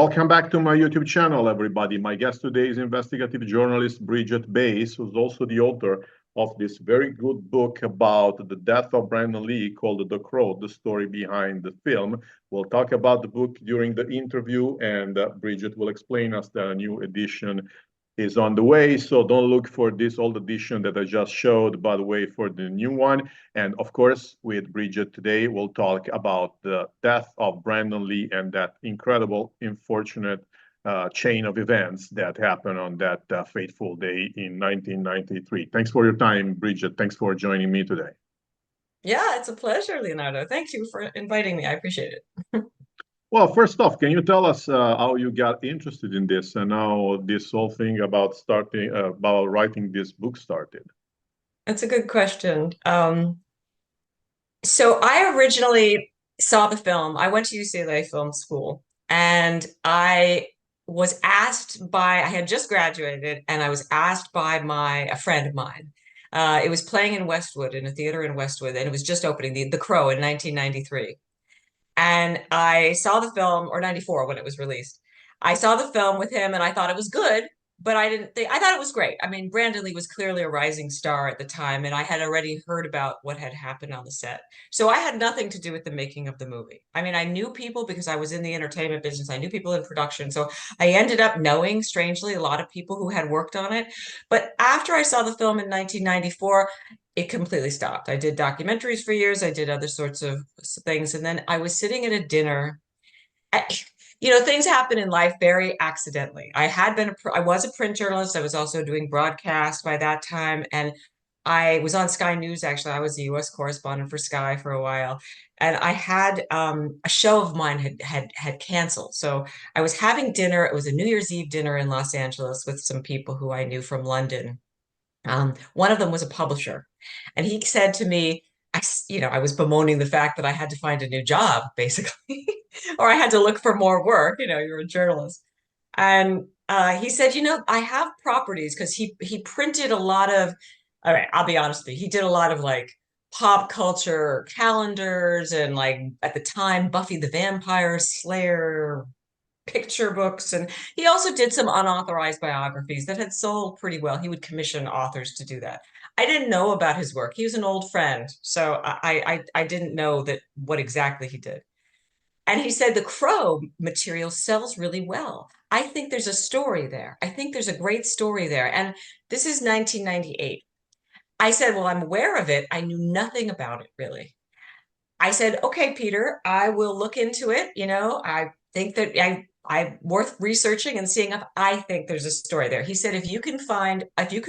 Welcome back to my YouTube channel, everybody. My guest today is investigative journalist Bridget Baiss, who's also the author of this very good book about the death of Brandon Lee called The Crow, the story behind the film. We'll talk about the book during the interview, and Bridget will explain us that a new edition is on the way. So don't look for this old edition that I just showed, by the way, for the new one. And of course, with Bridget today, we'll talk about the death of Brandon Lee and that incredible, unfortunate chain of events that happened on that fateful day in 1993. Thanks for your time, Bridget. Thanks for joining me today. Yeah, it's a pleasure, Leonardo. Thank you for inviting me. I appreciate it. Well, first off, can you tell us how you got interested in this and how this whole thing about starting about writing this book started? That's a good question. So I originally saw the film. I went to UCLA Film School, and I had just graduated, and I was asked by a friend of mine. It was playing in Westwood, in a theater in Westwood, and it was just opening, The Crow in 1993. And I saw the film, or 94 when it was released. I saw the film with him and I thought it was good, but I thought it was great. I mean, Brandon Lee was clearly a rising star at the time, and I had already heard about what had happened on the set. So I had nothing to do with the making of the movie. I mean, I knew people because I was in the entertainment business. I knew people in production. So I ended up knowing, strangely, a lot of people who had worked on it. But after I saw the film in 1994, it completely stopped. I did documentaries for years. I did other sorts of things. And then I was sitting at a dinner. Things happen in life very accidentally. I was a print journalist. I was also doing broadcast by that time. And I was on Sky News, actually. I was the US correspondent for Sky for a while. And I had a show of mine had canceled. So I was having dinner. It was a New Year's Eve dinner in Los Angeles with some people who I knew from London. One of them was a publisher, and he said to me, I was bemoaning the fact that I had to find a new job, basically, or I had to look for more work. You're a journalist. And he said, I have properties because he printed a lot of, all right, I'll be honest with you, he did a lot of like pop culture calendars and like at the time, Buffy the Vampire Slayer picture books, and he also did some unauthorized biographies that had sold pretty well. He would commission authors to do that. I didn't know about his work. He was an old friend, so I didn't know that what exactly he did. And he said the Crow material sells really well. I think there's a story there. I think there's a great story there. And this is 1998. I said, well, I'm aware of it. I knew nothing about it really. I said, okay, Peter, I will look into it. I think that I'm worth researching and seeing if I think there's a story there. He said, if you can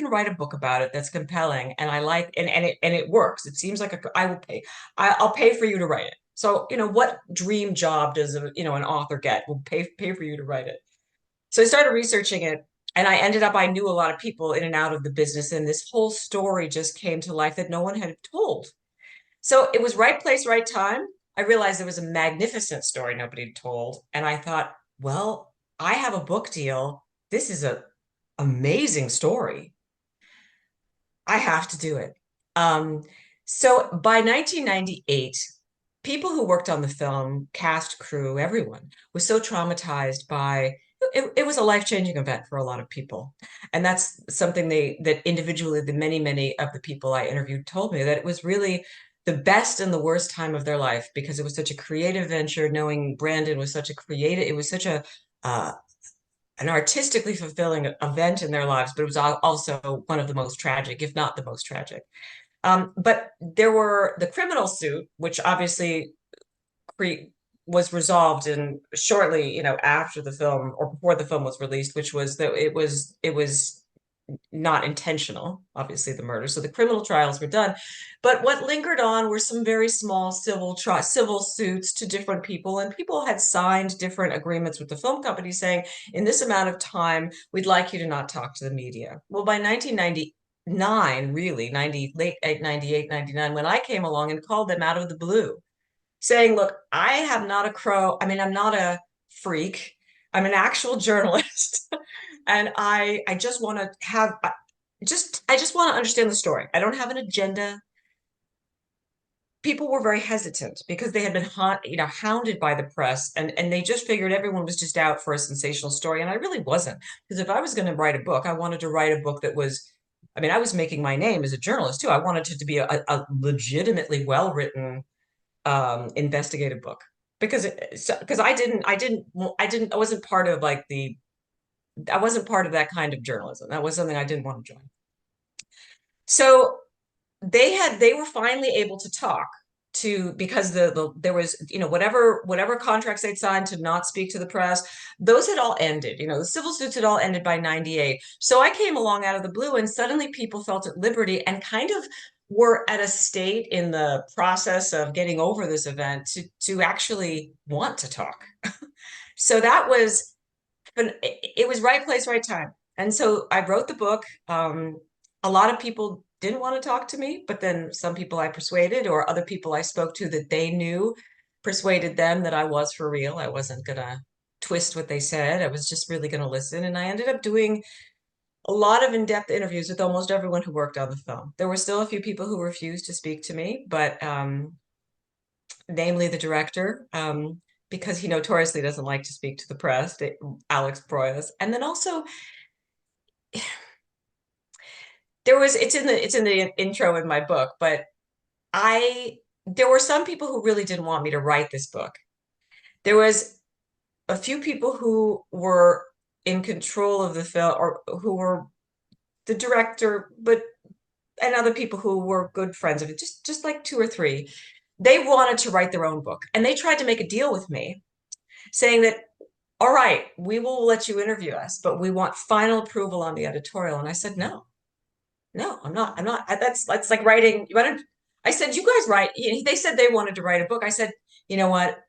write a book about it that's compelling and I like, and it works, it seems like I will pay. I'll pay for you to write it. So, what dream job does an author get? Will pay for you to write it. So I started researching it, and I knew a lot of people in and out of the business, and this whole story just came to life that no one had told. So it was right place, right time. I realized it was a magnificent story nobody had told. And I thought, well, I have a book deal. This is a amazing story. I have to do it. Um, so by 1998, people who worked on the film, cast, crew, everyone was so traumatized by it was a life-changing event for a lot of people. And that's something that individually, the many of the people I interviewed told me that it was really the best and the worst time of their life because it was such a creative venture. Knowing Brandon was such a creative, it was such uh, an artistically fulfilling event in their lives, but it was also one of the most tragic, if not the most tragic. But there were the criminal suit, which obviously was resolved in shortly, after the film or before the film was released, which was that it was not intentional, obviously the murder. So the criminal trials were done, but what lingered on were some very small civil suits to different people, and people had signed different agreements with the film company saying, in this amount of time, we'd like you to not talk to the media. Well, by 1999, really 90 late 98, 99, when I came along and called them out of the blue saying, look, I have not a crow. I mean, I'm not a freak. I'm an actual journalist. And I just want to I just want to understand the story. I don't have an agenda. people were very hesitant because they had been hounded by the press, and they just figured everyone was just out for a sensational story, and I really wasn't. Because if I was going to write a book, I wanted to write a book that was, I mean, I was making my name as a journalist too. I wanted it to be a legitimately well-written investigative book, because I wasn't part of like I wasn't part of that kind of journalism. That was something I didn't want to join. So they were finally able to talk to, because there was, whatever contracts they'd signed to not speak to the press, those had all ended. The civil suits had all ended by 98. So I came along out of the blue, and suddenly people felt at liberty and kind of were at a state in the process of getting over this event to actually want to talk. So that was, but it was right place, right time. And so I wrote the book. A lot of people didn't want to talk to me, but then some people I persuaded, or other people I spoke to that they knew, persuaded them that I was for real. I wasn't gonna twist what they said. I was just really gonna listen. And I ended up doing a lot of in-depth interviews with almost everyone who worked on the film. There were still a few people who refused to speak to me, but namely the director, because he notoriously doesn't like to speak to the press, Alex Proyas. And then also it's in the intro in my book, but there were some people who really didn't want me to write this book. There was a few people who were in control of the film, or who were the director, and other people who were good friends of it, just like two or three. They wanted to write their own book, and they tried to make a deal with me, saying that, all right, we will let you interview us, but we want final approval on the editorial. And I said, no, I'm not. That's like writing. I said, you guys write. They said they wanted to write a book. I said, you know what?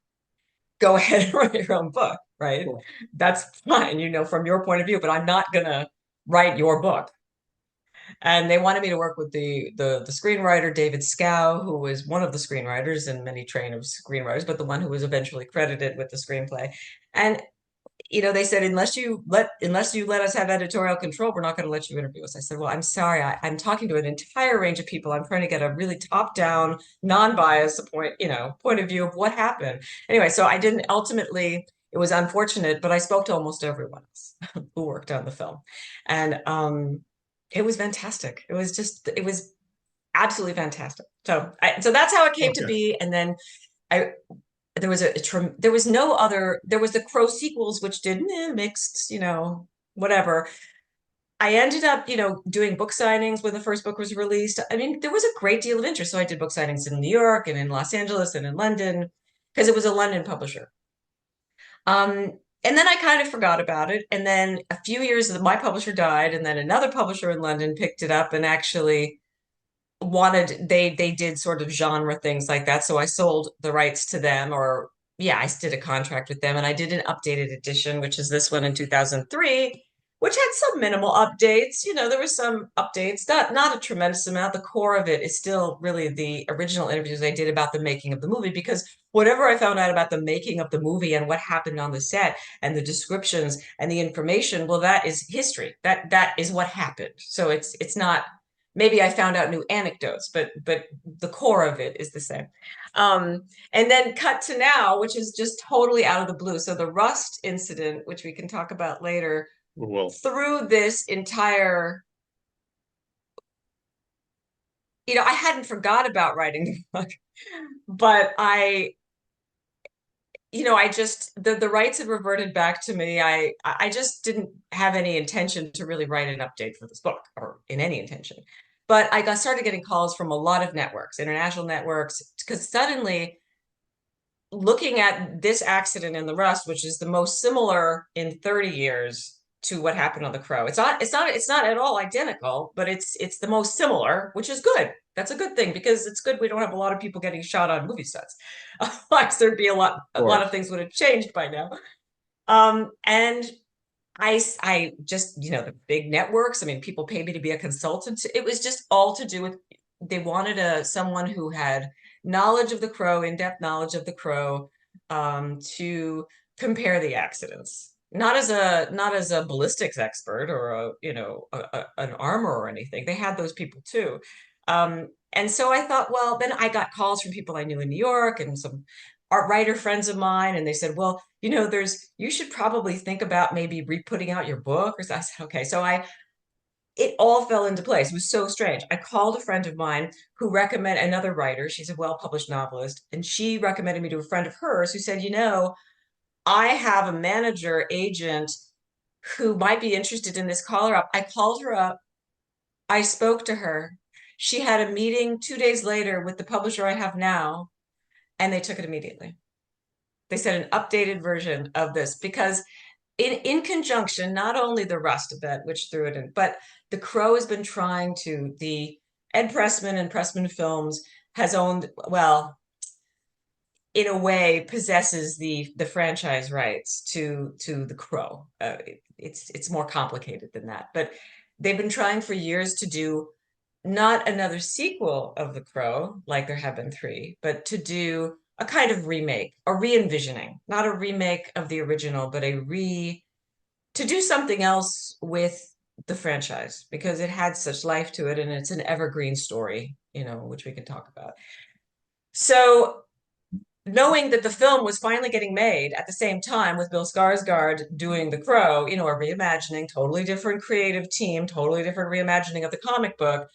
Go ahead and write your own book, right? Cool. That's fine, from your point of view, but I'm not gonna write your book. And they wanted me to work with the screenwriter, David Scow, who was one of the screenwriters in many train of screenwriters, but the one who was eventually credited with the screenplay. And they said, unless you let us have editorial control, we're not going to let you interview us. I said, well, I'm sorry. I'm talking to an entire range of people. I'm trying to get a really top-down, non-biased point of view of what happened. Anyway, so I didn't ultimately, it was unfortunate, but I spoke to almost everyone else who worked on the film. And it was fantastic. It was absolutely fantastic. So that's how it came to be. And then there was the Crow sequels, which did mixed, whatever. I ended up, doing book signings when the first book was released. I mean, there was a great deal of interest. So I did book signings in New York and in Los Angeles and in London, because it was a London publisher. And then I kind of forgot about it. And then a few years, my publisher died, and then another publisher in London picked it up and actually they did sort of genre things like that. So I sold the rights to them, or I did a contract with them, and I did an updated edition, which is this one in 2003, which had some minimal updates. There were some updates, not a tremendous amount. The core of it is still really the original interviews I did about the making of the movie, because whatever I found out about the making of the movie and what happened on the set and the descriptions and the information, well, that is history. That is what happened. So it's not, maybe I found out new anecdotes, but the core of it is the same. And then cut to now, which is just totally out of the blue. So the Rust incident, which we can talk about later, through this entire, I hadn't forgot about writing the book, but I just, the rights had reverted back to me. I just didn't have any intention to really write an update for this book, or in any intention. But I started getting calls from a lot of networks, international networks, because suddenly, looking at this accident in the Rust, which is the most similar in 30 years to what happened on the Crow. It's not at all identical, but it's the most similar, which is good. That's a good thing, because it's good we don't have a lot of people getting shot on movie sets. Otherwise, there'd be a lot of things would have changed by now. And I just, the big networks, I mean, people pay me to be a consultant. It was just all to do with, they wanted someone who had knowledge of the Crow, in-depth knowledge of the Crow, to compare the accidents. Not as a ballistics expert or an armor or anything. They had those people too. And And so I thought, well, then I got calls from people I knew in New York and some art writer friends of mine, and they said, well, you should probably think about maybe re-putting out your book. Or so I said, okay. So it all fell into place. It was so strange. I called a friend of mine who recommended another writer. She's a well-published novelist, and she recommended me to a friend of hers who said, I have a manager agent who might be interested in this. Call her up. I called her up. I spoke to her. She had a meeting 2 days later with the publisher I have now, and they took it immediately. They said an updated version of this because in conjunction, not only the Rust event, which threw it in, but the Crow has been trying to, the Ed Pressman and Pressman Films has owned, well, in a way, possesses the franchise rights to the Crow. It's more complicated than that, but they've been trying for years to do not another sequel of The Crow, like there have been three, but to do a kind of remake, a re-envisioning, not a remake of the original, but to do something else with the franchise because it had such life to it and it's an evergreen story, which we can talk about. So knowing that the film was finally getting made at the same time with Bill Skarsgård doing The Crow, a reimagining, totally different creative team, totally different reimagining of the comic book,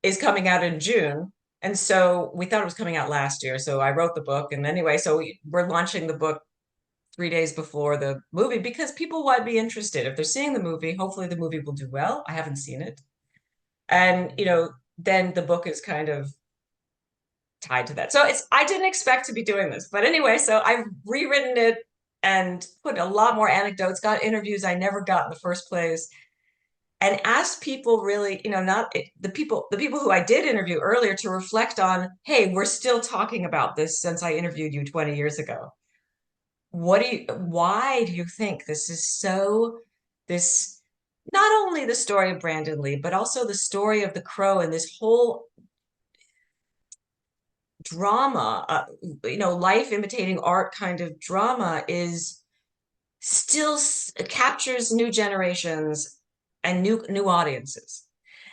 is coming out in June. And so we thought it was coming out last year. So I wrote the book. And anyway, so we're launching the book 3 days before the movie because people might be interested. If they're seeing the movie, hopefully the movie will do well. I haven't seen it. And, then the book is kind of tied to that. So I didn't expect to be doing this. But anyway, so I've rewritten it and put a lot more anecdotes, got interviews I never got in the first place, and asked people really, not the people who I did interview earlier to reflect on, hey, we're still talking about this since I interviewed you 20 years ago. Why do you think this is this, not only the story of Brandon Lee, but also the story of the Crow and this whole drama, life imitating art kind of drama is still captures new generations and new audiences.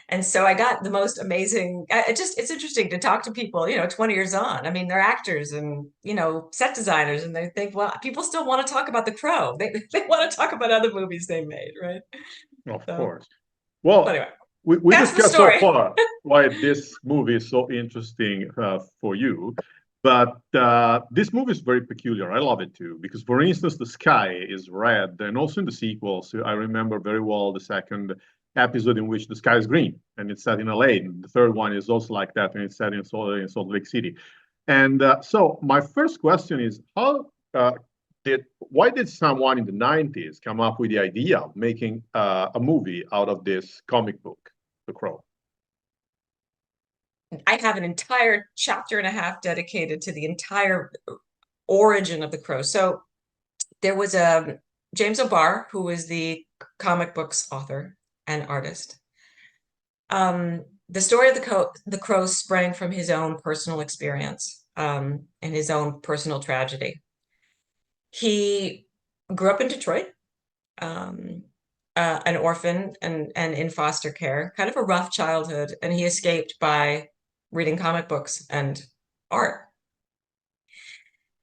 And so I got the most amazing, it's interesting to talk to people, 20 years on. I mean, they're actors and, set designers, and they think, well, people still want to talk about The Crow. They want to talk about other movies they made, right? Of So, course. Well, anyway, we that's the discussed so story. far why this movie is so interesting for you. But this movie is very peculiar. I love it too, because for instance, the sky is red, and also in the sequels, I remember very well the second episode in which the sky is green, and it's set in LA. And the third one is also like that, and it's set in Salt Lake City. And so my first question is, why did someone in the 90s come up with the idea of making a movie out of this comic book, The Crow? I have an entire chapter and a half dedicated to the entire origin of the Crow. So there was a James O'Barr, who was the comic books author and artist. The story of the Crow sprang from his own personal experience and his own personal tragedy. He grew up in Detroit, an orphan and in foster care, kind of a rough childhood, and he escaped by reading comic books and art.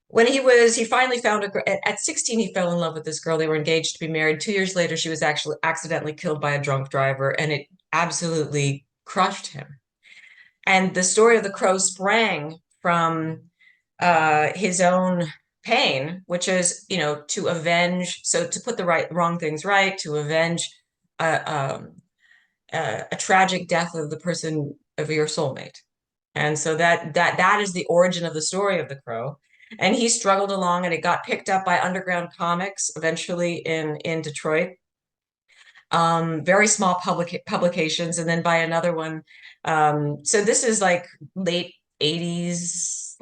When he finally found at 16, he fell in love with this girl. They were engaged to be married. 2 years later, she was actually accidentally killed by a drunk driver, and it absolutely crushed him. And the story of the Crow sprang from his own pain, which is, to avenge, so to put the wrong things right, to avenge a tragic death of the person of your soulmate. And so that is the origin of the story of the Crow. And he struggled along, and it got picked up by Underground Comics eventually in Detroit. Very small publications, and then by another one. So this is like late 80s,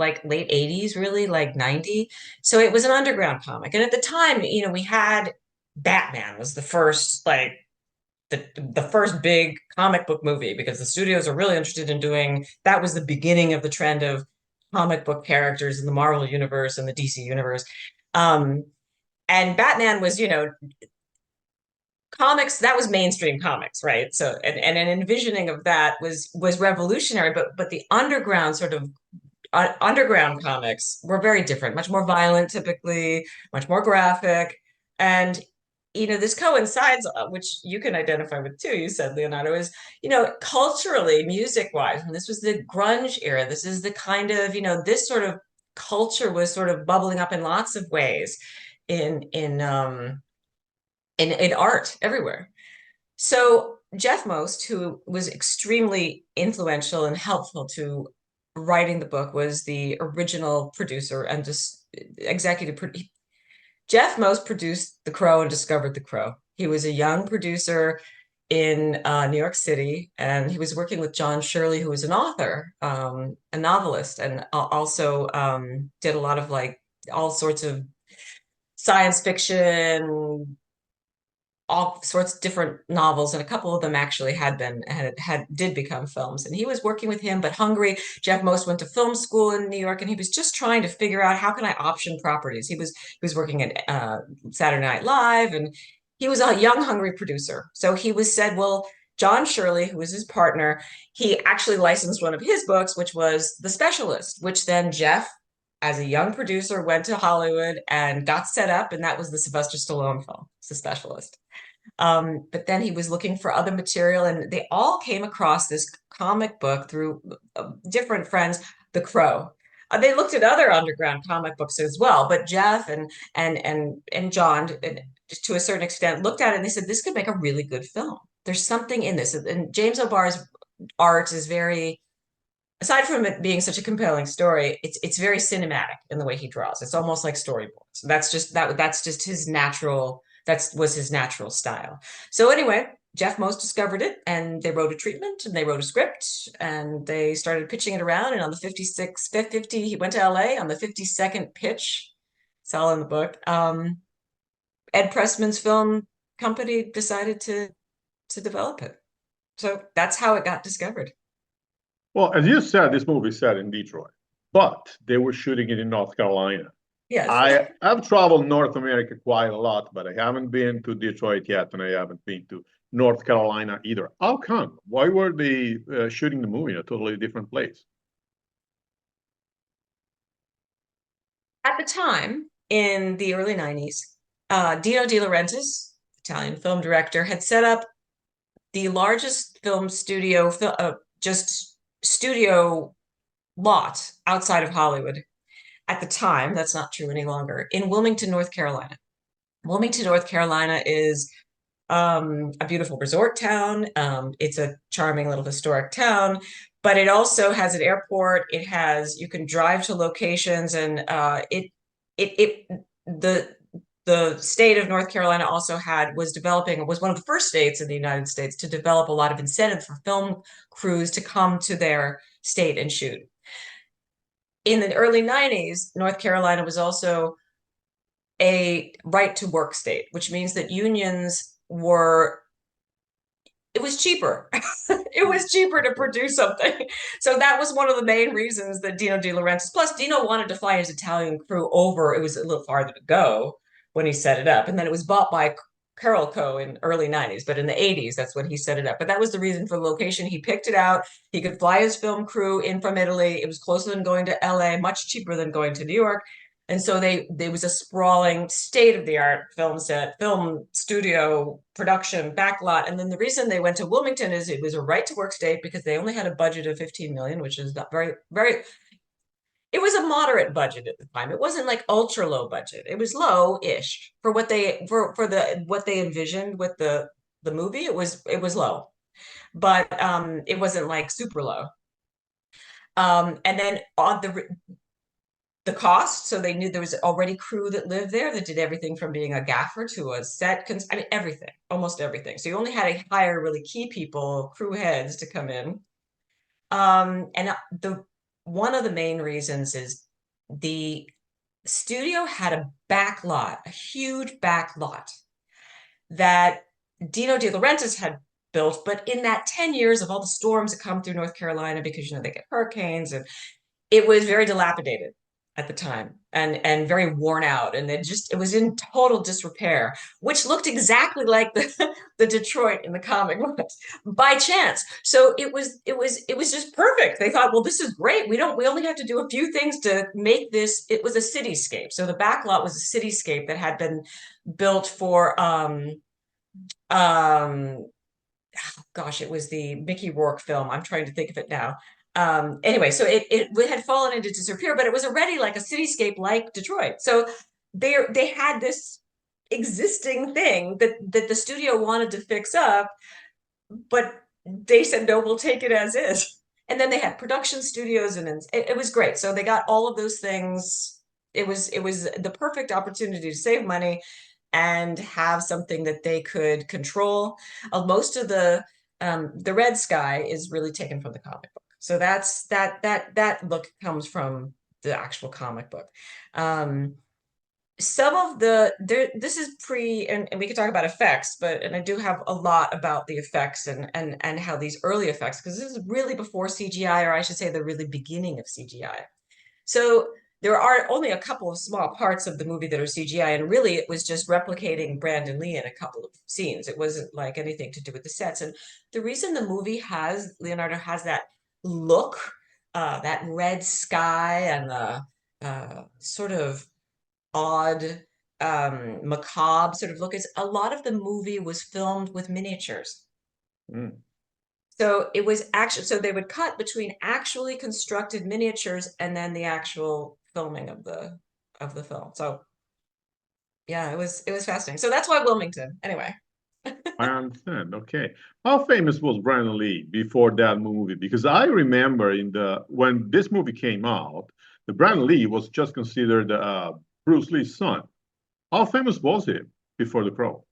really, like 90. So it was an underground comic. And at the time, we had Batman was the first, like, the first big comic book movie, because the studios are really interested in doing, that was the beginning of the trend of comic book characters in the Marvel universe and the DC universe. And Batman was, comics, that was mainstream comics, right? So and an envisioning of that was revolutionary, but the underground sort of underground comics were very different, much more violent, typically, much more graphic. And, this coincides, which you can identify with too, you said, Leonardo, is, culturally, music-wise, and this was the grunge era. This is the kind of, this sort of culture was sort of bubbling up in lots of ways in in um in art everywhere. So Jeff Most, who was extremely influential and helpful to writing the book, was the original producer and just executive. Jeff Most produced The Crow and discovered The Crow. He was a young producer in New York City, and he was working with John Shirley, who was an author, a novelist, and also did a lot of like all sorts of science fiction, all sorts of different novels, and a couple of them actually did become films. And he was working with him, but hungry. Jeff Most went to film school in New York, and he was just trying to figure out, how can I option properties. He was working at Saturday Night Live, and he was a young, hungry producer. So he was said, well, John Shirley, who was his partner, he actually licensed one of his books, which was The Specialist, which then Jeff, as a young producer, went to Hollywood and got set up, and that was the Sylvester Stallone film, The Specialist. But then he was looking for other material, and they all came across this comic book through different friends, The Crow. They looked at other underground comic books as well, but Jeff and John, to a certain extent, looked at it and they said, this could make a really good film. There's something in this. And James O'Barr's art is very, aside from it being such a compelling story, it's very cinematic in the way he draws. It's almost like storyboards. That's just his natural, that was his natural style. So anyway, Jeff Most discovered it, and they wrote a treatment, and they wrote a script, and they started pitching it around. And on the 50, he went to LA on the 52nd pitch. It's all in the book. Ed Pressman's film company decided to develop it. So that's how it got discovered. Well, as you said, this movie is set in Detroit, but they were shooting it in North Carolina. Yes. I've traveled North America quite a lot, but I haven't been to Detroit yet, and I haven't been to North Carolina either. How come? Why were they shooting the movie in a totally different place? At the time, in the early 90s, Dino De Laurentiis, Italian film director, had set up the largest film studio, just studio lot outside of Hollywood. At the time, that's not true any longer, in Wilmington, North Carolina. Wilmington, North Carolina is a beautiful resort town. It's a charming little historic town, but it also has an airport. You can drive to locations, and the state of North Carolina also was one of the first states in the United States to develop a lot of incentive for film crews to come to their state and shoot. In the early 90s, North Carolina was also a right to work state, which means that it was cheaper. It was cheaper to produce something. So that was one of the main reasons that Dino De Laurentiis, plus Dino wanted to fly his Italian crew over. It was a little farther to go when he set it up. And then it was bought by Carol Co. in early 90s, but in the 80s, that's when he set it up. But that was the reason for the location. He picked it out. He could fly his film crew in from Italy. It was closer than going to LA, much cheaper than going to New York. And so there was a sprawling, state-of-the-art film set, film studio, production, backlot. And then the reason they went to Wilmington is it was a right-to-work state because they only had a budget of 15 million, which is not very, very, it was a moderate budget at the time. It wasn't like ultra low budget. It was low-ish for what they envisioned with the movie. It was low, but it wasn't like super low. And then on the cost. So they knew there was already crew that lived there that did everything from being a gaffer to a set. I mean, everything, almost everything. So you only had to hire really key people, crew heads to come in. And one of the main reasons is the studio had a back lot, a huge back lot that Dino De Laurentiis had built. But in that 10 years of all the storms that come through North Carolina, because, they get hurricanes, and it was very dilapidated. at the time, and very worn out, and it was in total disrepair, which looked exactly like the the Detroit in the comic books by chance. So it was just perfect. They thought, well, this is great. We only have to do a few things to make this. It was a cityscape. So the back lot was a cityscape that had been built for um gosh, it was the Mickey Rourke film. I'm trying to think of it now. Anyway, so it had fallen into disrepair, but it was already like a cityscape like Detroit. So they had this existing thing that the studio wanted to fix up, but they said no, we'll take it as is. And then they had production studios, and it was great. So they got all of those things. It was the perfect opportunity to save money and have something that they could control. Most of the red sky is really taken from the comic book. So that look comes from the actual comic book. Some of the there this is pre, and we could talk about effects, but and I do have a lot about the effects and how these early effects, because this is really before CGI, or I should say the really beginning of CGI. So there are only a couple of small parts of the movie that are CGI, and really it was just replicating Brandon Lee in a couple of scenes. It wasn't like anything to do with the sets. And the reason the movie has Leonardo has that look, that red sky and the sort of odd, macabre sort of look, is a lot of the movie was filmed with miniatures. Mm. So it was actually, so they would cut between actually constructed miniatures and then the actual filming of the film. So yeah, it was fascinating. So that's why Wilmington. Anyway. I understand. Okay. How famous was Brandon Lee before that movie? Because I remember when this movie came out, the Brandon Lee was just considered Bruce Lee's son. How famous was he before The Crow?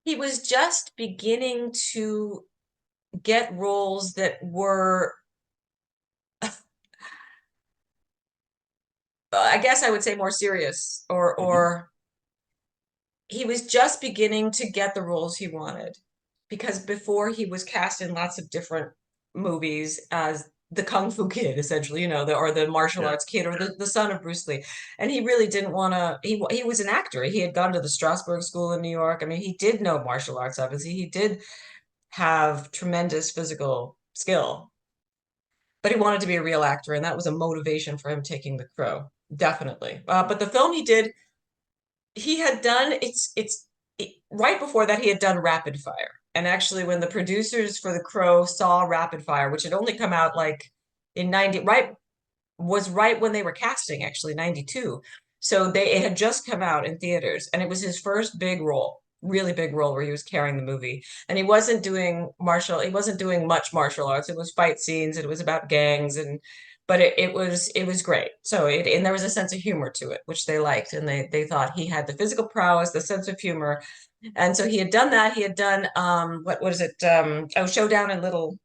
He was just beginning to get roles that were, I guess I would say, more serious, Mhm. or he was just beginning to get the roles he wanted, because before he was cast in lots of different movies as the Kung Fu Kid, essentially, or the martial Yeah. arts kid, or the son of Bruce Lee. And he really didn't want to, he was an actor. He had gone to the Strasberg School in New York. I mean, he did know martial arts, obviously. He did have tremendous physical skill, but he wanted to be a real actor, and that was a motivation for him taking The Crow, definitely. But the film he had done, right before that he had done Rapid Fire. And actually, when the producers for The Crow saw Rapid Fire, which had only come out like in 90, was right when they were casting, actually 92. So it had just come out in theaters, and it was his first big role, really big role, where he was carrying the movie. And he wasn't doing much martial arts. It was fight scenes, and it was about gangs, and but it was great. So and there was a sense of humor to it, which they liked, and they thought he had the physical prowess, the sense of humor. And so he had done that. He had done what is it? Showdown in Little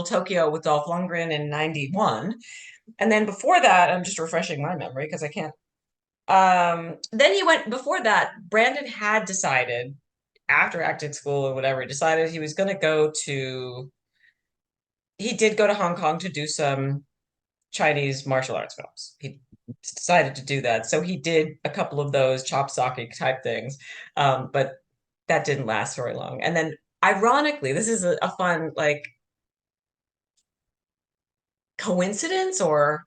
Tokyo with Dolph Lundgren in 91. And then before that, I'm just refreshing my memory because I can't. Then he went before that. Brandon had decided, after acting school or whatever, he decided he was going to go to. He did go to Hong Kong to do some Chinese martial arts films. He decided to do that, so he did a couple of those chop socky type things, but that didn't last very long. And then, ironically, this is a fun, like, coincidence, or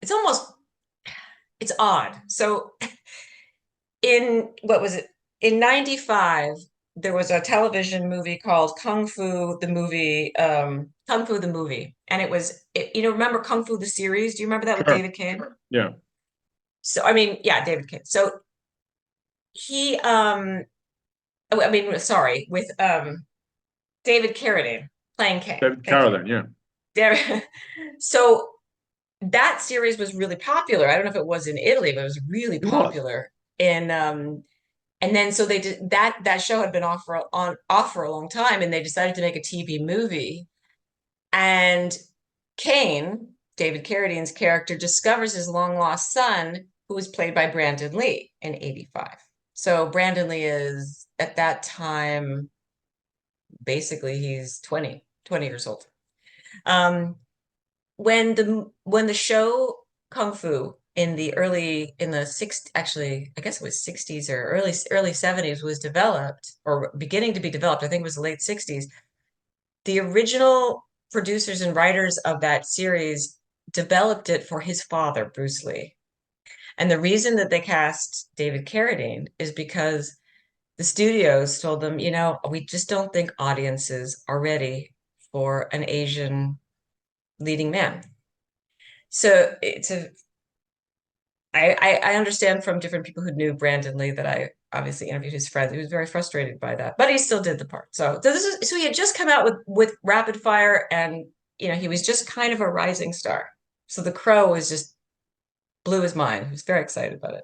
it's almost it's odd. So in what was it in 95, there was a television movie called Kung Fu the movie, and remember Kung Fu the series? Do you remember that with Sure. David Cage? Yeah. So I mean, yeah, David Cage. So he oh, I mean, sorry, with David Carradine playing Kane. David Thank you. Carradine. Yeah. David. So that series was really popular. I don't know if it was in Italy, but it was really He was. popular in and then so they did that show had been off for a long time, and they decided to make a TV movie. And Kane, David Carradine's character, discovers his long lost son, who was played by Brandon Lee in 85. So Brandon Lee is at that time, basically he's 20 years old. Um, when the show Kung Fu in the actually I guess it was 60s or early 70s was developed or beginning to be developed. I think it was the late 60s. The original producers and writers of that series developed it for his father, Bruce Lee. And the reason that they cast David Carradine is because the studios told them, we just don't think audiences are ready for an Asian leading man. So I understand from different people who knew Brandon Lee that I obviously interviewed his friends. He was very frustrated by that, but he still did the part. So he had just come out with Rapid Fire, and he was just kind of a rising star. So The Crow was just blew his mind. He was very excited about it.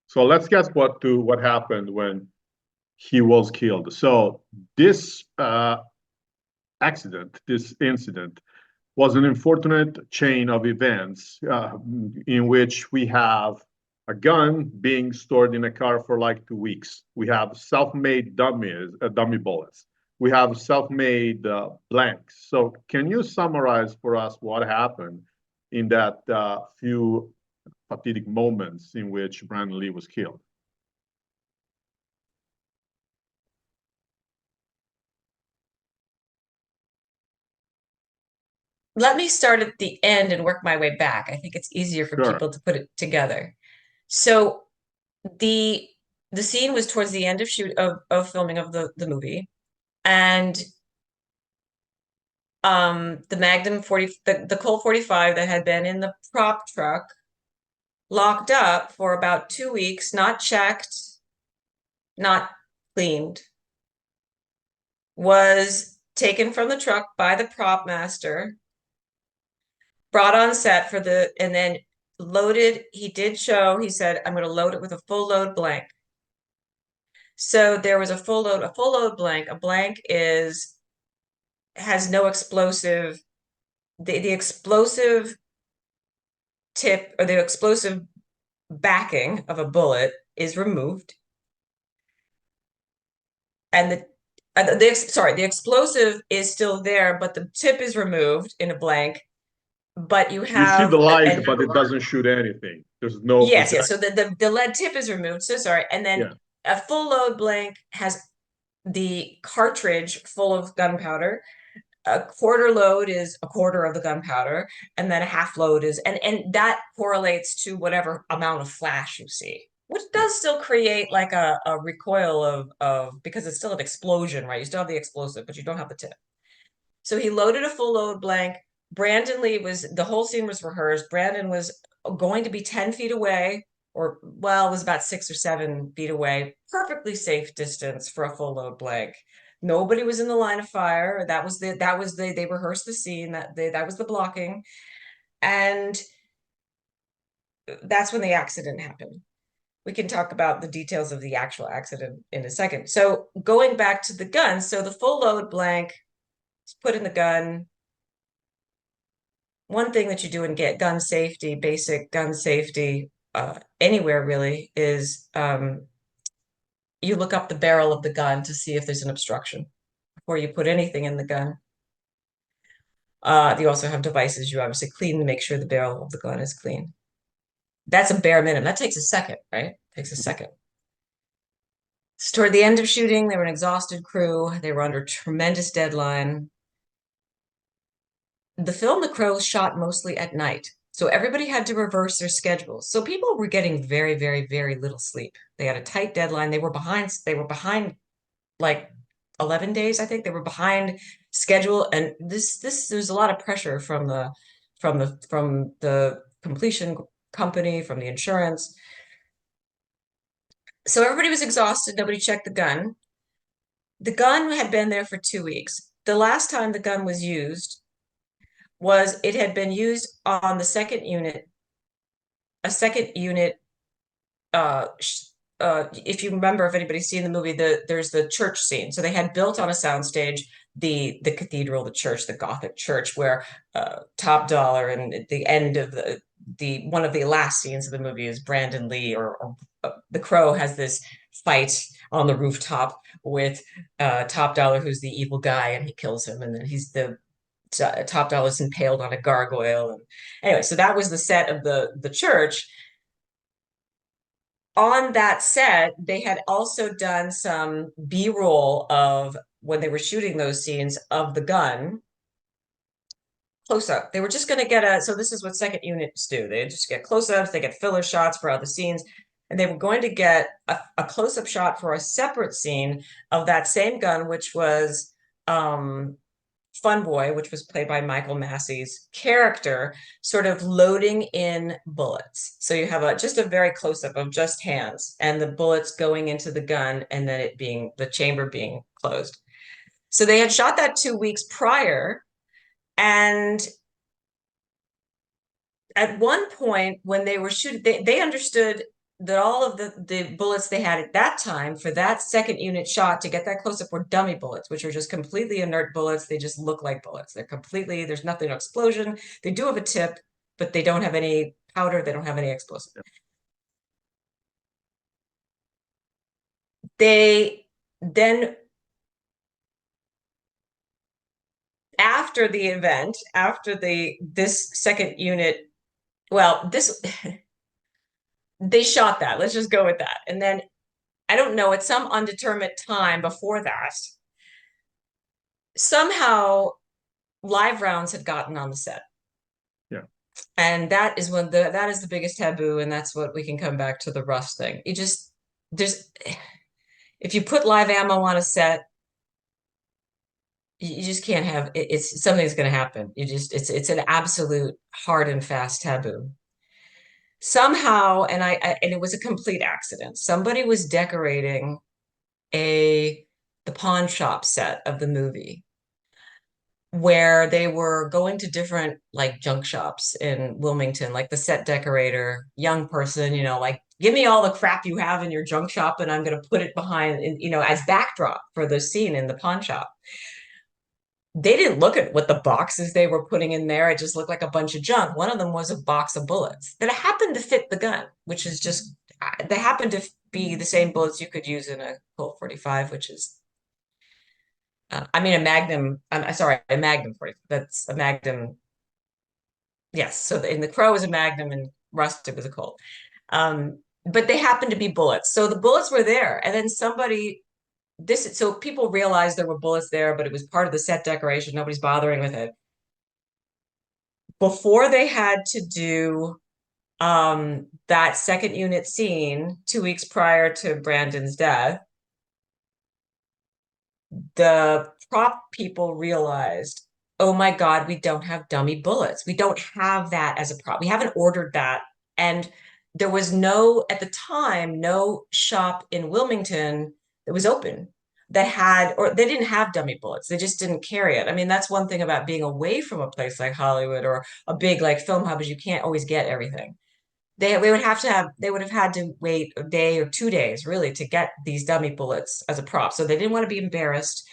So let's get to what happened when he was killed. So this this incident, was an unfortunate chain of events in which we have a gun being stored in a car for like 2 weeks. We have self-made dummy bullets. We have self-made blanks. So can you summarize for us what happened in that few fatidic moments in which Brandon Lee was killed? Let me start at the end and work my way back. I think it's easier for Sure. people to put it together. So the the scene was towards the end of filming of the movie, and the Magnum 40, the Colt 45 that had been in the prop truck, locked up for about 2 weeks, not checked, not cleaned, was taken from the truck by the prop master, brought on set and then loaded. He did show, he said, I'm going to load it with a full load blank. So there was a full load blank. A blank has no explosive. The explosive tip or the explosive backing of a bullet is removed. And the explosive is still there, but the tip is removed in a blank. But you see have the light, but it doesn't shoot anything. There's no yes. So projectile. the lead tip is removed. So sorry. And then Yeah. a full load blank has the cartridge full of gunpowder. A quarter load is a quarter of the gunpowder, and then a half load is, and that correlates to whatever amount of flash you see, which does still create like a recoil of because it's still an explosion, right? You still have the explosive, but you don't have the tip. So he loaded a full load blank. Brandon Lee the whole scene was rehearsed. Brandon was going to be 10 feet away, or well, it was about 6 or 7 feet away, perfectly safe distance for a full load blank. Nobody was in the line of fire. They rehearsed the scene, that was the blocking. And that's when the accident happened. We can talk about the details of the actual accident in a second. So going back to the gun, so the full load blank is put in the gun. One thing that you do in get gun safety, basic gun safety, anywhere really, is you look up the barrel of the gun to see if there's an obstruction before you put anything in the gun. You also have devices you obviously clean to make sure the barrel of the gun is clean. That's a bare minimum. That takes a second, right? It takes a second. So toward the end of shooting, they were an exhausted crew. They were under tremendous deadline. The film The Crow was shot mostly at night. So everybody had to reverse their schedules. So people were getting very, very, very little sleep. They had a tight deadline. They were behind like 11 days, I think. They were behind schedule. And there's a lot of pressure from the completion company, from the insurance. So everybody was exhausted. Nobody checked the gun. The gun had been there for 2 weeks. The last time the gun was used it had been used on the second unit, a second unit. If you remember, if anybody's seen the movie, there's the church scene. So they had built on a soundstage the cathedral, the church, the Gothic church, where Top Dollar, and at the end of the one of the last scenes of the movie is Brandon Lee or the Crow has this fight on the rooftop with Top Dollar, who's the evil guy, and he kills him, and then he's Top Doll is impaled on a gargoyle. And anyway, so that was the set of the church. On that set, they had also done some B-roll of when they were shooting those scenes of the gun close up. They were just going to get so this is what second units do. They just get close ups, they get filler shots for other scenes, and they were going to get a close up shot for a separate scene of that same gun, which was Fun Boy, which was played by Michael Massey's character, sort of loading in bullets. So you have just a very close up of just hands and the bullets going into the gun, and then the chamber being closed. So they had shot that 2 weeks prior. And at one point when they were shooting, they understood that all of the bullets they had at that time for that second unit shot to get that close up were dummy bullets, which are just completely inert bullets. They just look like bullets. There's nothing, no explosion. They do have a tip, but they don't have any powder. They don't have any explosive. They then, after the event, after this second unit, well, they shot that. Let's just go with that. And then I don't know, at some undetermined time before that, somehow live rounds had gotten on the set. Yeah. And that is that is the biggest taboo, and that's what we can come back to the Rust thing. If you put live ammo on a set, you just can't have it's something's going to happen. It's an absolute hard and fast taboo. Somehow, and it was a complete accident. Somebody was decorating the pawn shop set of the movie, where they were going to different like junk shops in Wilmington, like the set decorator, young person, like, give me all the crap you have in your junk shop and I'm going to put it behind, as backdrop for the scene in the pawn shop. They didn't look at what the boxes they were putting in there. It just looked like a bunch of junk. One of them was a box of bullets that happened to fit the gun, which is just, they happened to be the same bullets you could use in a Colt 45, which is I mean, a Magnum. I'm sorry, a Magnum 40. That's a Magnum. Yes. So in the Crow was a Magnum and Rustic was a Colt. But they happened to be bullets. So the bullets were there. And then so people realized there were bullets there, but it was part of the set decoration. Nobody's bothering with it. Before they had to do that second unit scene 2 weeks prior to Brandon's death, the prop people realized, oh my God, we don't have dummy bullets. We don't have that as a prop. We haven't ordered that. And there was at the time, no shop in Wilmington that was open that had, or they didn't have dummy bullets. They just didn't carry it. I mean, that's one thing about being away from a place like Hollywood or a big like film hub, is you can't always get everything. They would have had to wait a day or 2 days really to get these dummy bullets as a prop. So they didn't want to be embarrassed.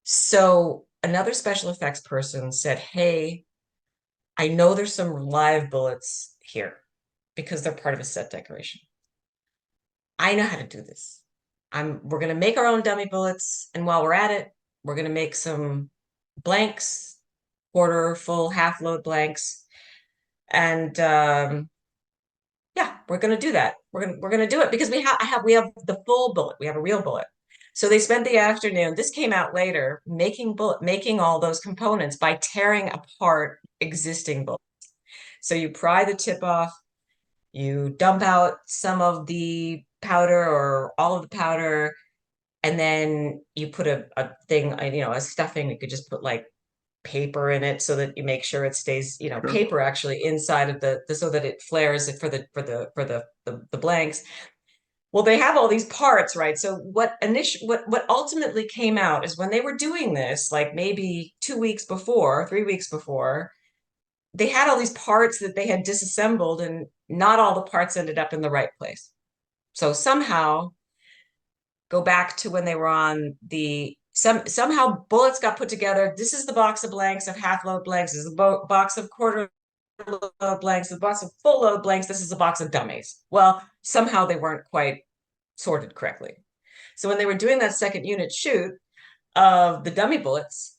So another special effects person said, hey, I know there's some live bullets here because they're part of a set decoration. I know how to do this. We're going to make our own dummy bullets. And while we're at it, we're going to make some blanks, quarter full, half load blanks. And yeah, we're going to do that. We're going to do it because we have the full bullet. We have a real bullet. So they spent the afternoon. This came out later, making all those components by tearing apart existing bullets. So you pry the tip off, you dump out some of the powder or all of the powder, and then you put a thing, a stuffing. You could just put like paper in it so that you make sure it stays, Sure. paper actually inside of the so that it flares it for the blanks. Well, they have all these parts, right? So what ultimately came out is when they were doing this, like maybe 2 weeks before, 3 weeks before, they had all these parts that they had disassembled, and not all the parts ended up in the right place. So somehow, go back to when they were on somehow bullets got put together. This is the box of blanks, of half load blanks. This is the box of quarter load blanks, the box of full load blanks. This is a box of dummies. Well, somehow they weren't quite sorted correctly. So when they were doing that second unit shoot of the dummy bullets,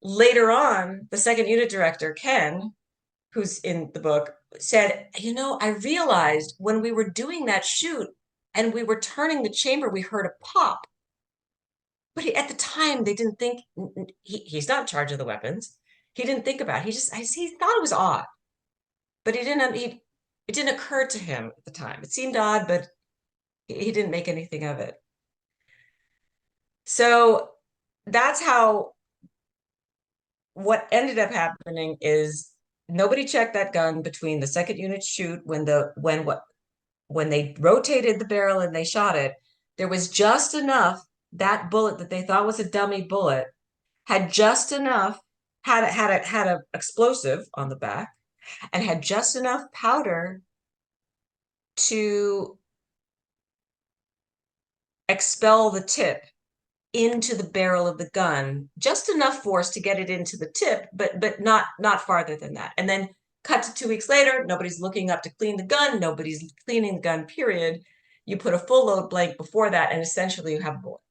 later on, the second unit director, Ken, who's in the book, said, I realized when we were doing that shoot and we were turning the chamber, we heard a pop. But at the time, they didn't think he's not in charge of the weapons. He didn't think about it. He thought it was odd, but it didn't occur to him at the time. It seemed odd, but he didn't make anything of it. So that's how what ended up happening is nobody checked that gun between the second unit shoot when they rotated the barrel and they shot it. There was just enough, that bullet that they thought was a dummy bullet had just enough, had a explosive on the back and had just enough powder to expel the tip into the barrel of the gun, just enough force to get it into the tip, but not farther than that. And then cut to 2 weeks later, nobody's looking up to clean the gun, nobody's cleaning the gun, period. You put a full load blank before that, and essentially you have a bullet.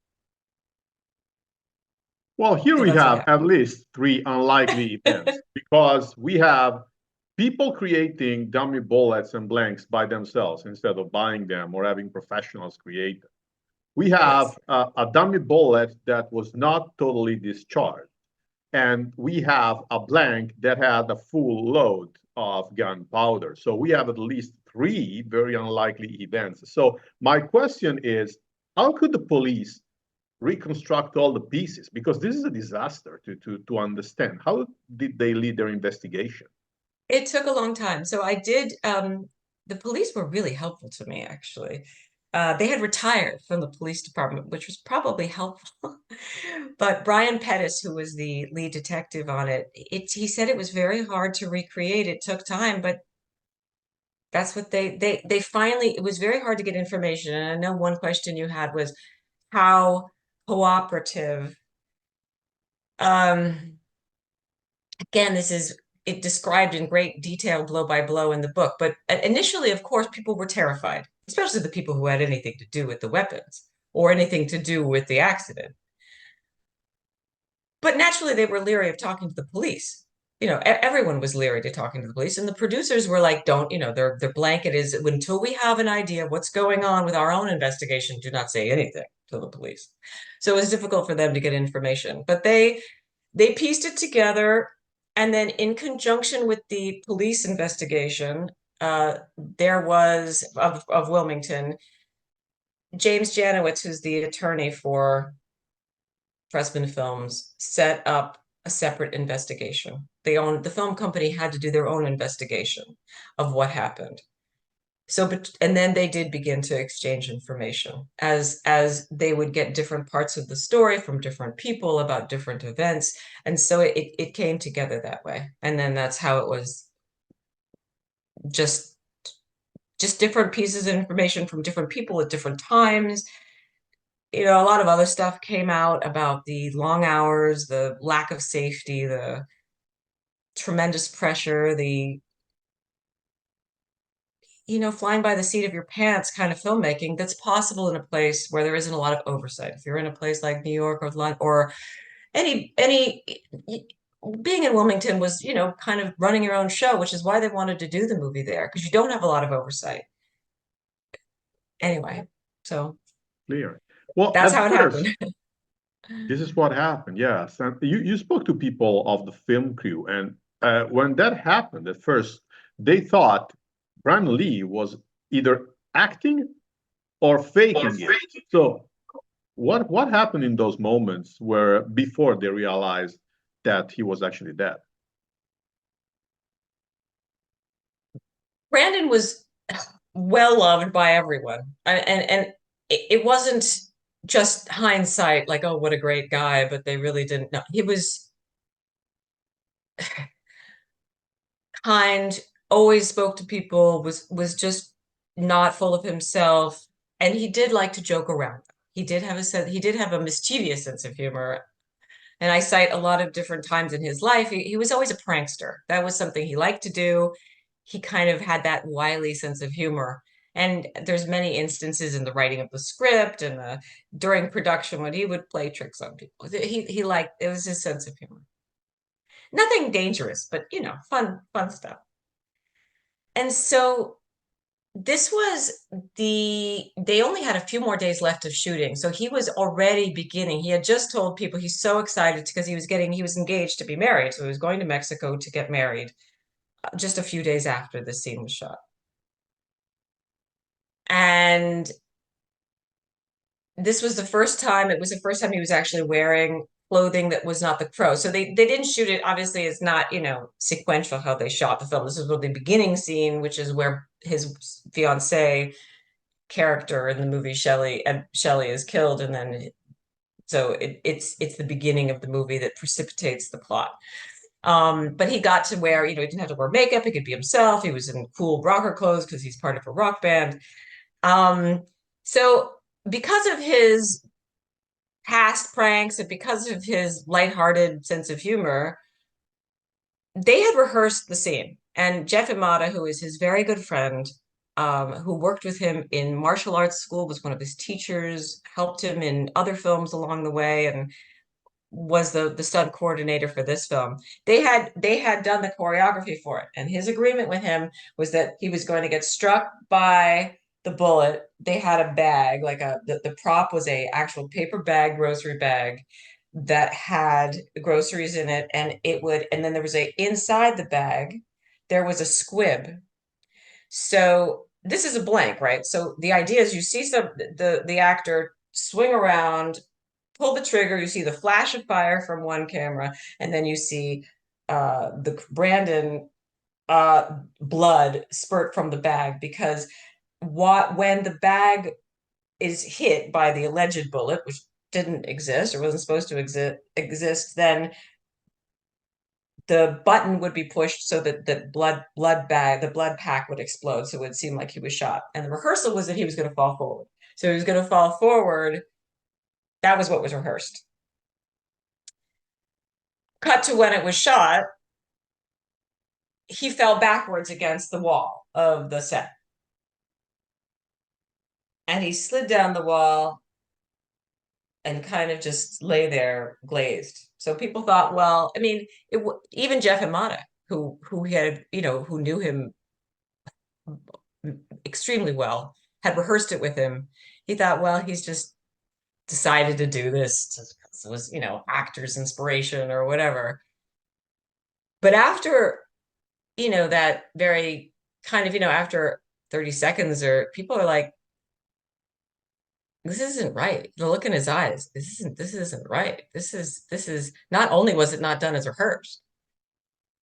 Well, here So we that's what have at happened. least three unlikely events because we have people creating dummy bullets and blanks by themselves instead of buying them or having professionals create them. We have Yes. a dummy bullet that was not totally discharged, and we have a blank that had a full load of gunpowder. So we have at least three very unlikely events. So my question is, how could the police reconstruct all the pieces? Because this is a disaster to understand. How did they lead their investigation? It took a long time. So I did, the police were really helpful to me, actually. They had retired from the police department, which was probably helpful. But Brian Pettis, who was the lead detective on it, he said it was very hard to recreate. It took time, but that's what they finally, it was very hard to get information. And I know one question you had was how cooperative. Um, again, this is it described in great detail, blow by blow in the book. But initially, of course, people were terrified, especially the people who had anything to do with the weapons or anything to do with the accident. But naturally, they were leery of talking to the police. Everyone was leery to talking to the police, and the producers were like, "Don't, their blanket is until we have an idea of what's going on with our own investigation, do not say anything to the police." So it was difficult for them to get information, but they pieced it together. And then in conjunction with the police investigation, there was of Wilmington, James Janowitz, who's the attorney for Pressman Films, set up a separate investigation. The film company had to do their own investigation of what happened. So, and then they did begin to exchange information as they would get different parts of the story from different people about different events. And so it came together that way. And then that's how it was just different pieces of information from different people at different times. A lot of other stuff came out about the long hours, the lack of safety, the tremendous pressure, the flying by the seat of your pants kind of filmmaking that's possible in a place where there isn't a lot of oversight. If you're in a place like New York or London or any being in Wilmington was, kind of running your own show, which is why they wanted to do the movie there, because you don't have a lot of oversight. Anyway, so Clear. Well, that's at how it happened. first, this is what happened. Yes. And you spoke to people of the film crew. And when that happened, at first, they thought Brandon Lee was either acting or faking it. So what happened in those moments where before they realized that he was actually dead? Brandon was well loved by everyone. And it wasn't just hindsight, like, oh, what a great guy, but they really didn't know. He was kind, always spoke to people, was just not full of himself, and he did like to joke around. He did have a mischievous sense of humor. And I cite a lot of different times in his life. He was always a prankster. That was something he liked to do. He kind of had that wily sense of humor. And there's many instances in the writing of the script and during production when he would play tricks on people. He liked, it was his sense of humor. Nothing dangerous, but fun stuff. And so this was they only had a few more days left of shooting. So he was already beginning. He had just told people he's so excited because he was engaged to be married. So he was going to Mexico to get married just a few days after the scene was shot. And this was the first time, it was the first time he was actually wearing clothing that was not the crow. So they didn't shoot it. Obviously, it's not, sequential how they shot the film. This is the beginning scene, which is where his fiancée character in the movie Shelley is killed, and then so it's the beginning of the movie that precipitates the plot. But he got to wear, he didn't have to wear makeup. He could be himself. He was in cool rocker clothes because he's part of a rock band. So because of his past pranks and because of his lighthearted sense of humor, they had rehearsed the scene. And Jeff Imada, who is his very good friend, who worked with him in martial arts school, was one of his teachers, helped him in other films along the way, and was the stunt coordinator for this film. They had done the choreography for it, and his agreement with him was that he was going to get struck by the bullet. They had a bag, like the prop was a actual paper bag, grocery bag that had groceries in it, and then there was inside the bag, there was a squib. So this is a blank, right? So the idea is you see the actor swing around, pull the trigger, you see the flash of fire from one camera, and then you see the Brandon blood spurt from the bag, because when the bag is hit by the alleged bullet, which didn't exist or wasn't supposed to exist, then the button would be pushed so that the blood pack would explode, so it would seem like he was shot. And the rehearsal was that he was going to fall forward. So he was going to fall forward. That was what was rehearsed. Cut to when it was shot, he fell backwards against the wall of the set. And he slid down the wall and kind of just lay there glazed. So people thought, well, I mean, even Jeff Imada, who had, who knew him extremely well, had rehearsed it with him. He thought, well, he's just decided to do this because it was, actor's inspiration or whatever. But after, that very kind of, after 30 seconds, or people are like, this isn't right. The look in his eyes, this isn't right. This is not only was it not done as rehearsed.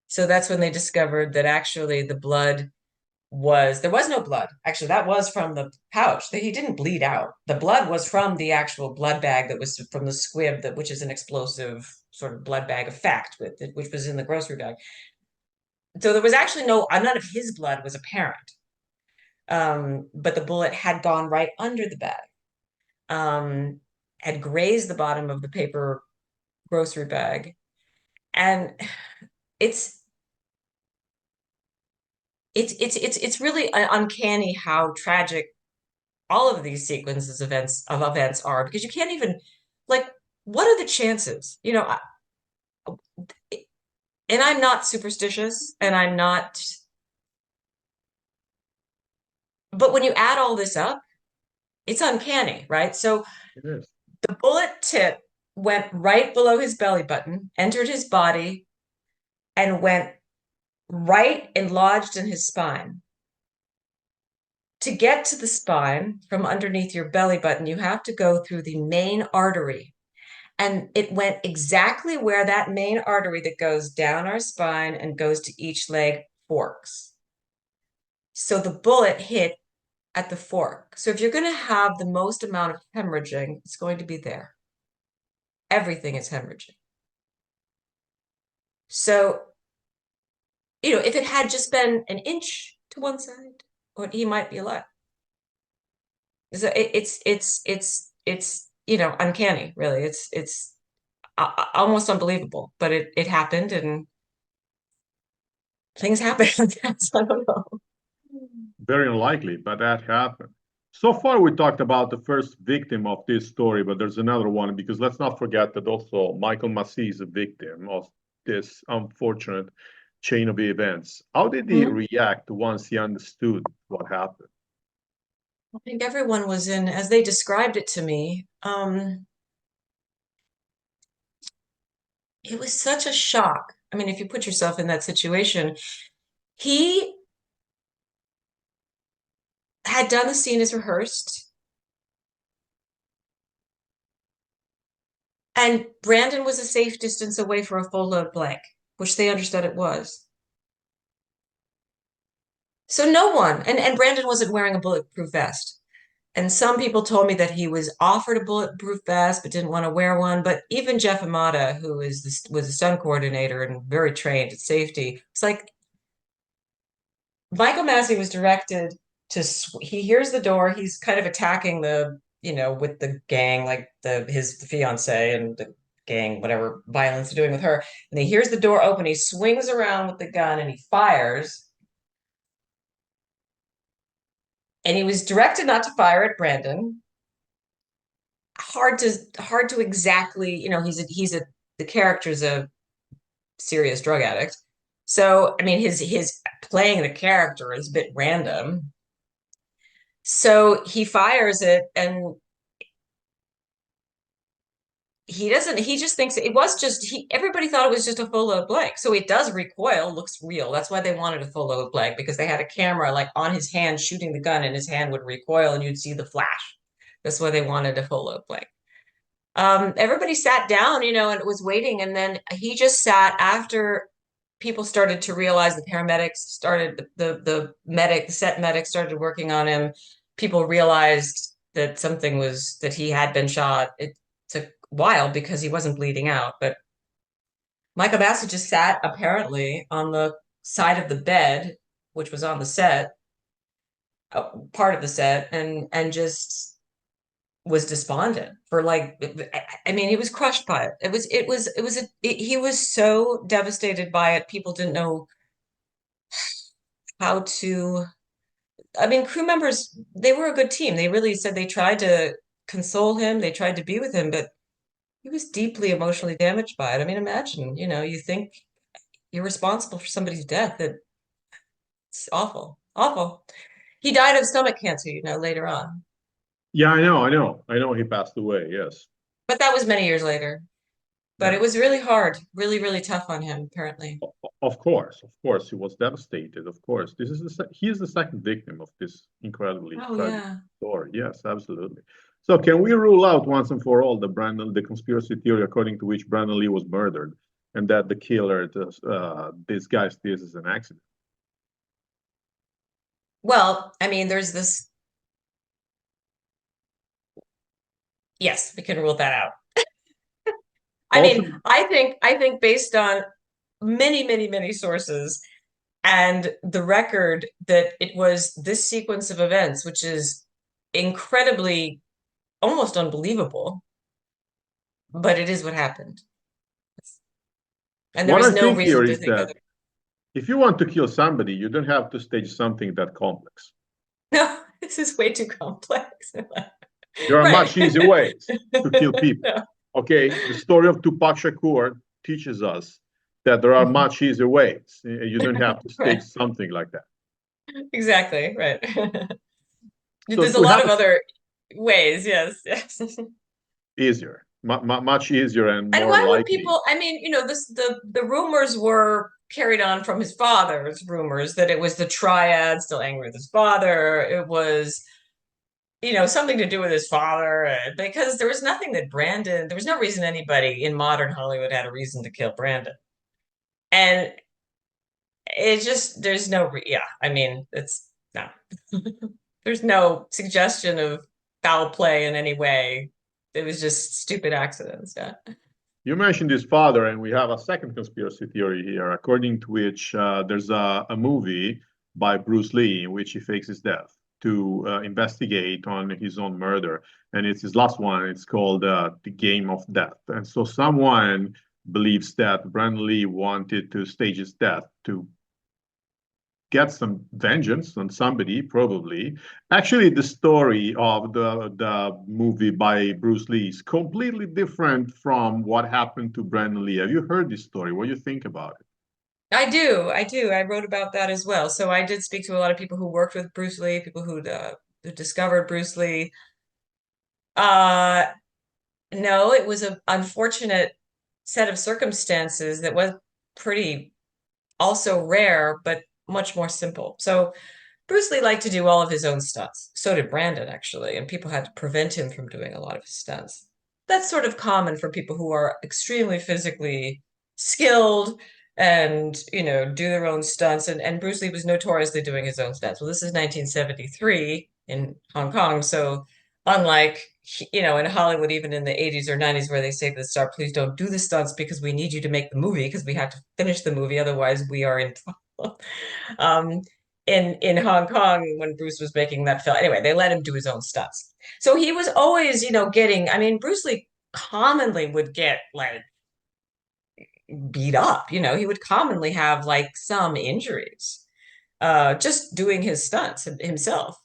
So that's when they discovered that actually there was no blood. Actually, that was from the pouch. He didn't bleed out. The blood was from the actual blood bag that was from the squib, which is an explosive sort of blood bag effect, which was in the grocery bag. So there was actually none of his blood was apparent. But the bullet had gone right under the bag, had grazed the bottom of the paper grocery bag. And it's really uncanny how tragic all of these sequences of events are, because you can't even, like, what are the chances? And I'm not superstitious, and I'm not, but when you add all this up, it's uncanny, right? So the bullet tip went right below his belly button, entered his body, and went right and lodged in his spine. To get to the spine from underneath your belly button, you have to go through the main artery. And it went exactly where that main artery that goes down our spine and goes to each leg forks. So the bullet hit at the fork. So if you're going to have the most amount of hemorrhaging, it's going to be there. Everything is hemorrhaging. So, if it had just been an inch to one side, or he might be alive. So it's uncanny, really. It's almost unbelievable, but it happened, and things happen. I don't know. Very unlikely, but that happened. So far, we talked about the first victim of this story, but there's another one, because let's not forget that also Michael Massi is a victim of this unfortunate chain of events. How did he Mhm. react once he understood what happened? I think everyone was in, as they described it to me, it was such a shock. I mean, if you put yourself in that situation, he had done the scene as rehearsed, and Brandon was a safe distance away for a full load blank, which they understood it was. So no one, and Brandon wasn't wearing a bulletproof vest. And some people told me that he was offered a bulletproof vest but didn't want to wear one. But even Jeff Amata, who was a stunt coordinator and very trained at safety, it's like Michael Massi was directed to. He hears the door. He's kind of attacking with the gang, like his fiance and the gang, whatever violence they're doing with her. And he hears the door open. He swings around with the gun and he fires. And he was directed not to fire at Brandon. Hard to exactly, he's the character's a serious drug addict. So, I mean, his playing the character is a bit random. So he fires it and he just thinks it was just everybody thought it was just a full load blank. So it does recoil, looks real. That's why they wanted a full load blank, because they had a camera like on his hand shooting the gun and his hand would recoil and you'd see the flash. That's why they wanted a full load blank. Everybody sat down, and it was waiting. And then he just sat after people started to realize the paramedics started, the set medic started working on him. People realized that that he had been shot. It took a while because he wasn't bleeding out. But Michael Bassett just sat apparently on the side of the bed, which was on the set, part of the set, and just was despondent for like, I mean, he was crushed by it. He was so devastated by it. People didn't know how to, I mean, crew members, they were a good team. They really said they tried to console him. They tried to be with him, but he was deeply emotionally damaged by it. I mean, imagine, you think you're responsible for somebody's death. It's awful, awful. He died of stomach cancer, later on, Yeah, I know he passed away. Yes. but that was many years later. But Yeah. it was really hard, really, really tough on him, apparently. Of course, he was devastated. Of course, he is the second victim of this incredibly Oh, tragic yeah. story. Yes, absolutely. So, can we rule out once and for all the conspiracy theory according to which Brandon Lee was murdered, and that the killer disguised this as an accident? Well, I mean, there's this. Yes, we can rule that out. I Also, mean, I think based on many, many, many sources and the record that it was this sequence of events, which is incredibly, almost unbelievable, but it is what happened. And there what was I no think here reason to is think that other. if you want to kill somebody, you don't have to stage something that complex. No, this is way too complex. There are Right. much easier ways to kill people. No. Okay, the story of Tupac Shakur teaches us that there are much easier ways. You don't have to stage Right. something like that. Exactly. Right. So There's a to lot have of other ways. Yes. Yes. easier, much easier and And more why would likely. people, I mean, the rumors were carried on from his father's rumors that it was the triad still angry with his father. It was, something to do with his father, because there was no reason anybody in modern Hollywood had a reason to kill Brandon. And yeah, I mean, it's no, there's no suggestion of foul play in any way. It was just stupid accidents. Yeah. You mentioned his father, and we have a second conspiracy theory here, according to which there's a movie by Bruce Lee in which he fakes his death to investigate on his own murder. And it's his last one. It's called The Game of Death. And so someone believes that Brandon Lee wanted to stage his death to get some vengeance on somebody, probably. Actually, the story of the movie by Bruce Lee is completely different from what happened to Brandon Lee. Have you heard this story? What do you think about it? I do. I do. I wrote about that as well. So I did speak to a lot of people who worked with Bruce Lee, people who discovered Bruce Lee. Uh, no, it was an unfortunate set of circumstances that was pretty also rare, but much more simple. So Bruce Lee liked to do all of his own stunts. So did Brandon, actually, and people had to prevent him from doing a lot of his stunts. That's sort of common for people who are extremely physically skilled and, do their own stunts. And Bruce Lee was notoriously doing his own stunts. Well, this is 1973 in Hong Kong. So unlike, in Hollywood, even in the 80s or 90s, where they say to the star, please don't do the stunts because we need you to make the movie because we have to finish the movie. Otherwise, we are in trouble. Um, in Hong Kong when Bruce was making that film. Anyway, they let him do his own stunts. So he was always, getting, I mean, Bruce Lee commonly would get like beat up, he would commonly have like some injuries, just doing his stunts himself.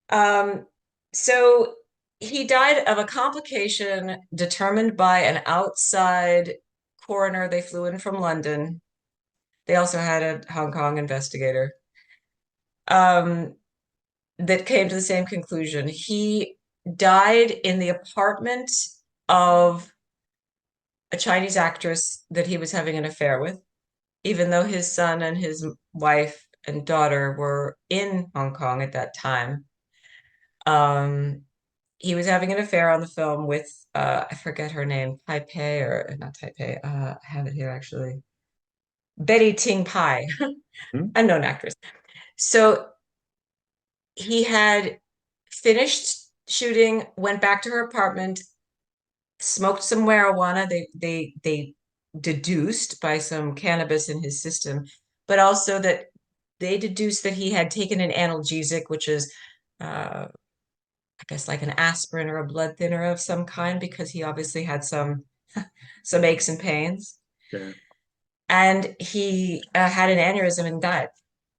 Um, so he died of a complication determined by an outside coroner. They flew in from London. They also had a Hong Kong investigator. Um, that came to the same conclusion. He died in the apartment of a Chinese actress that he was having an affair with, even though his son and his wife and daughter were in Hong Kong at that time. Um, he was having an affair on the film with, I forget her name, Taipei or not Taipei, I have it here actually. Betty Ting Pai, Hmm? unknown actress. So he had finished shooting, went back to her apartment, smoked some marijuana. They deduced by some cannabis in his system, but also that they deduced that he had taken an analgesic, which is I guess like an aspirin or a blood thinner of some kind, because he obviously had some aches and pains. Yeah, And he had an aneurysm and died.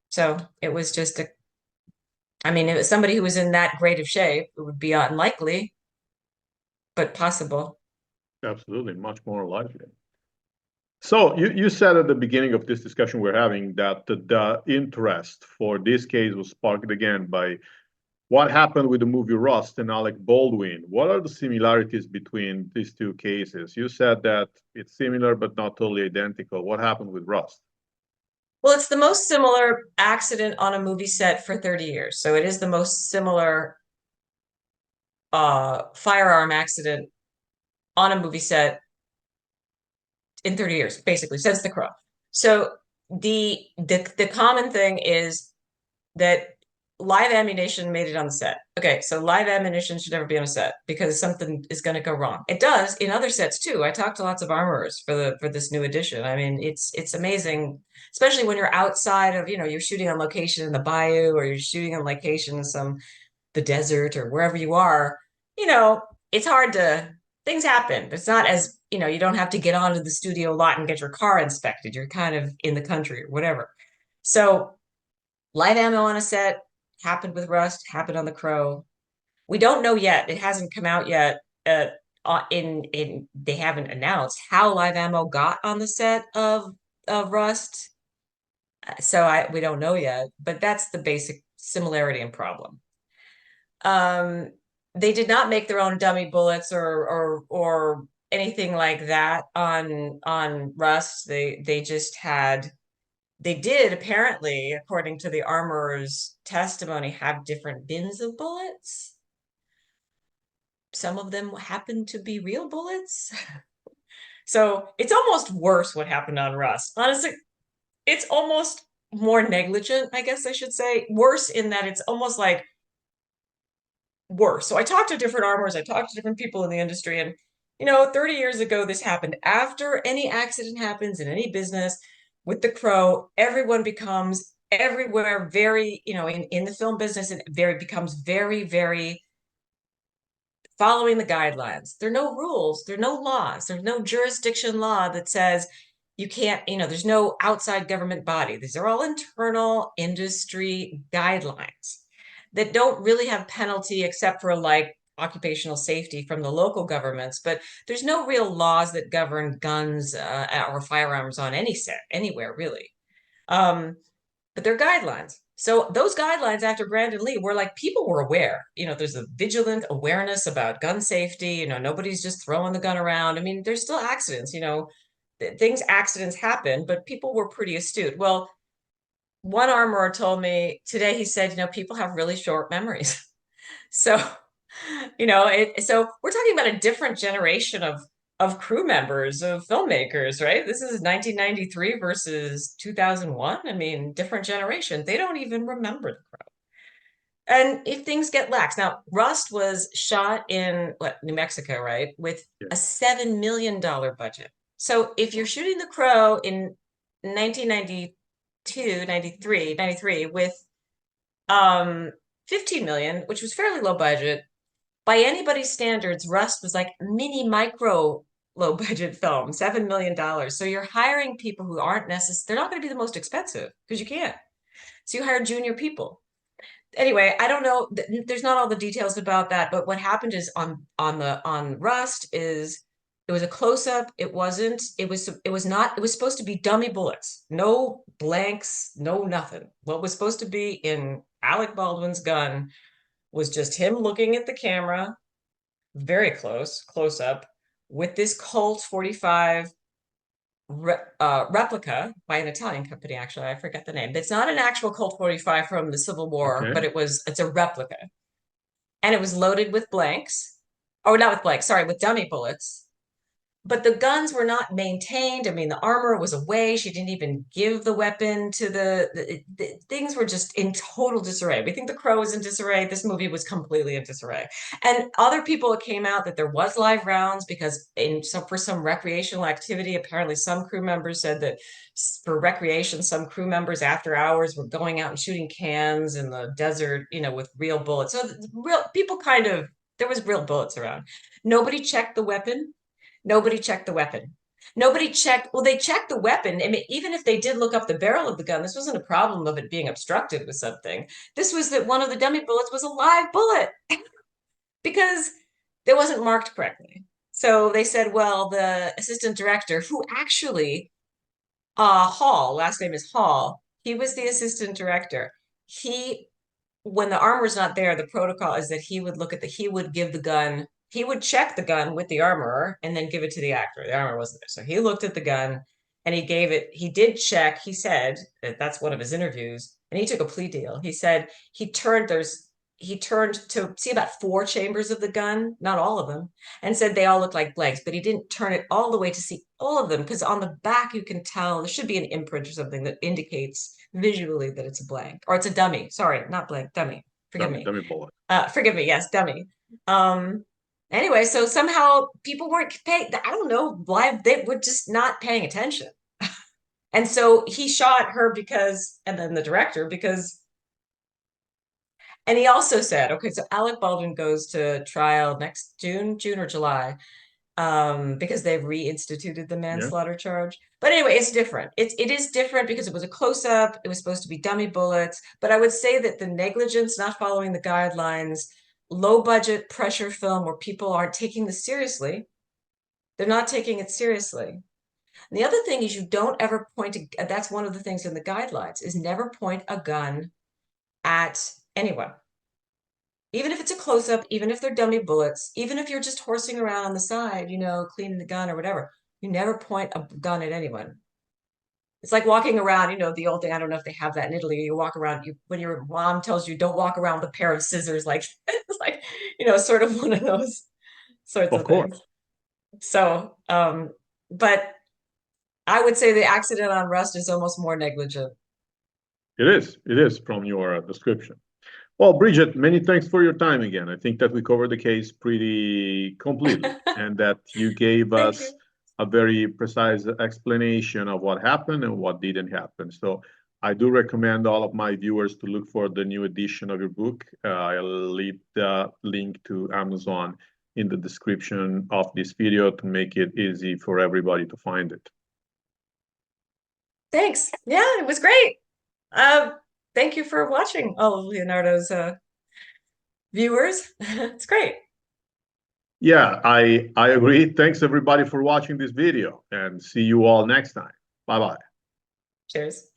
So it was just I mean, it was somebody who was in that great of shape. It would be unlikely, but possible. absolutely, much more likely. So you said at the beginning of this discussion we're having that the interest for this case was sparked again by what happened with the movie Rust and Alec Baldwin. What are the similarities between these two cases? You said that it's similar but not totally identical. What happened with Rust? Well, it's the most similar accident on a movie set for 30 years. So it is the most similar firearm accident on a movie set in 30 years, basically, since The Crow. So the common thing is that live ammunition made it on the set. Okay, so live ammunition should never be on a set because something is going to go wrong. It does in other sets too. I talked to lots of armorers for this new edition. I mean, it's amazing, especially when you're outside of, you're shooting on location in the bayou or you're shooting on location in the desert or wherever you are. It's hard to things happen. It's not as, you don't have to get onto the studio lot and get your car inspected. You're kind of in the country or whatever. So live ammo on a set happened with Rust, happened on The Crow. We don't know yet. It hasn't come out yet. In they haven't announced how live ammo got on the set of Rust. So we don't know yet, but that's the basic similarity and problem. Um, they did not make their own dummy bullets or anything like that on Rust. They just had they did apparently, according to the armorer's testimony, have different bins of bullets. Some of them happen to be real bullets. So it's almost worse what happened on Rust. Honestly, it's almost more negligent, I guess I should say. Worse in that it's almost like worse. So I talked to different armorers, I talked to different people in the industry, and 30 years ago, this happened. After any accident happens in any business with The Crow, everyone becomes everywhere very, in the film business, it becomes very, very following the guidelines. There are no rules, there are no laws, there's no jurisdiction law that says You can't, there's no outside government body. These are all internal industry guidelines that don't really have penalty except for like occupational safety from the local governments, but there's no real laws that govern guns or firearms on any set anywhere really. Um, but they're guidelines. So those guidelines after Brandon Lee were like people were aware. There's a vigilant awareness about gun safety. Nobody's just throwing the gun around. I mean, there's still accidents, accidents happen, but people were pretty astute. Well, one armorer told me today, he said, people have really short memories. So, so we're talking about a different generation of crew members, of filmmakers, right? This is 1993 versus 2001. I mean, different generation. They don't even remember the Crow. And if things get lax, now Rust was shot in New Mexico, right, with Yeah. a $7 million budget. So if you're shooting The Crow in 1992, 93 with 15 million, which was fairly low budget, by anybody's standards, Rust was like mini micro low budget film, $7 million. So you're hiring people who aren't necessary, they're not going to be the most expensive because you can't. So you hire junior people. Anyway, I don't know. There's not all the details about that, but what happened is on Rust is it was a close up. It wasn't. It was not. It was supposed to be dummy bullets, no blanks, no nothing. What was supposed to be in Alec Baldwin's gun was just him looking at the camera, very close up, with this Colt 45 replica by an Italian company, actually. I forget the name. It's not an actual Colt 45 from the Civil War, Okay. but it's a replica. And it was loaded with blanks, or not with blanks, sorry, with dummy bullets. But the guns were not maintained. I mean, the armor was away. She didn't even give the weapon to the things were just in total disarray. We think The Crow was in disarray. This movie was completely in disarray. And other people, it came out that there was live rounds because for some recreational activity, apparently some crew members said that for recreation, some crew members after hours were going out and shooting cans in the desert, with real bullets. So real people there was real bullets around. Nobody checked the weapon. Nobody checked the weapon. Nobody checked, well, they checked the weapon. I mean, even if they did look up the barrel of the gun, this wasn't a problem of it being obstructed with something. This was that one of the dummy bullets was a live bullet because it wasn't marked correctly. So they said, well, the assistant director, who actually, Hall, last name is Hall, he was the assistant director. When the armor's not there, the protocol is that he would give the gun, he would check the gun with the armorer and then give it to the actor. The armorer wasn't there. So he looked at the gun and he did check. He said that's one of his interviews, and he took a plea deal. He said he turned to see about 4 chambers of the gun, not all of them, and said they all looked like blanks, but he didn't turn it all the way to see all of them because on the back you can tell there should be an imprint or something that indicates visually that it's a blank or it's a dummy. Sorry, not blank, dummy. Forgive me. Dummy bullet. Forgive me. Yes, dummy. Anyway, so somehow people weren't paying. I don't know. Live, they were just not paying attention. And so he shot her and then the director, and he also said, okay, so Alec Baldwin goes to trial next June or July, because they've reinstituted the manslaughter charge. But anyway, it's different. It is different because it was a close-up. It was supposed to be dummy bullets. But I would say that the negligence, not following the guidelines, low-budget pressure film where people aren't taking this seriously. They're not taking it seriously. And the other thing is you don't ever that's one of the things in the guidelines, is never point a gun at anyone. Even if it's a close-up, even if they're dummy bullets, even if you're just horsing around on the side, cleaning the gun or whatever, you never point a gun at anyone. It's like walking around, the old thing, I don't know if they have that in Italy, you walk around, when your mom tells you don't walk around with a pair of scissors, like, it's like, sort of one of those sorts Of of things. course. So, but I would say the accident on Rust is almost more negligent. It is from your description. Well, Bridget, many thanks for your time again. I think that we covered the case pretty completely and that you gave Thank us you. a very precise explanation of what happened and what didn't happen. So I do recommend all of my viewers to look for the new edition of your book. I'll leave the link to Amazon in the description of this video to make it easy for everybody to find it. Thanks. Yeah, it was great. Thank you for watching, all of Leonardo's viewers. It's great. Yeah, I agree. Thanks everybody for watching this video, and see you all next time. Bye bye. Cheers.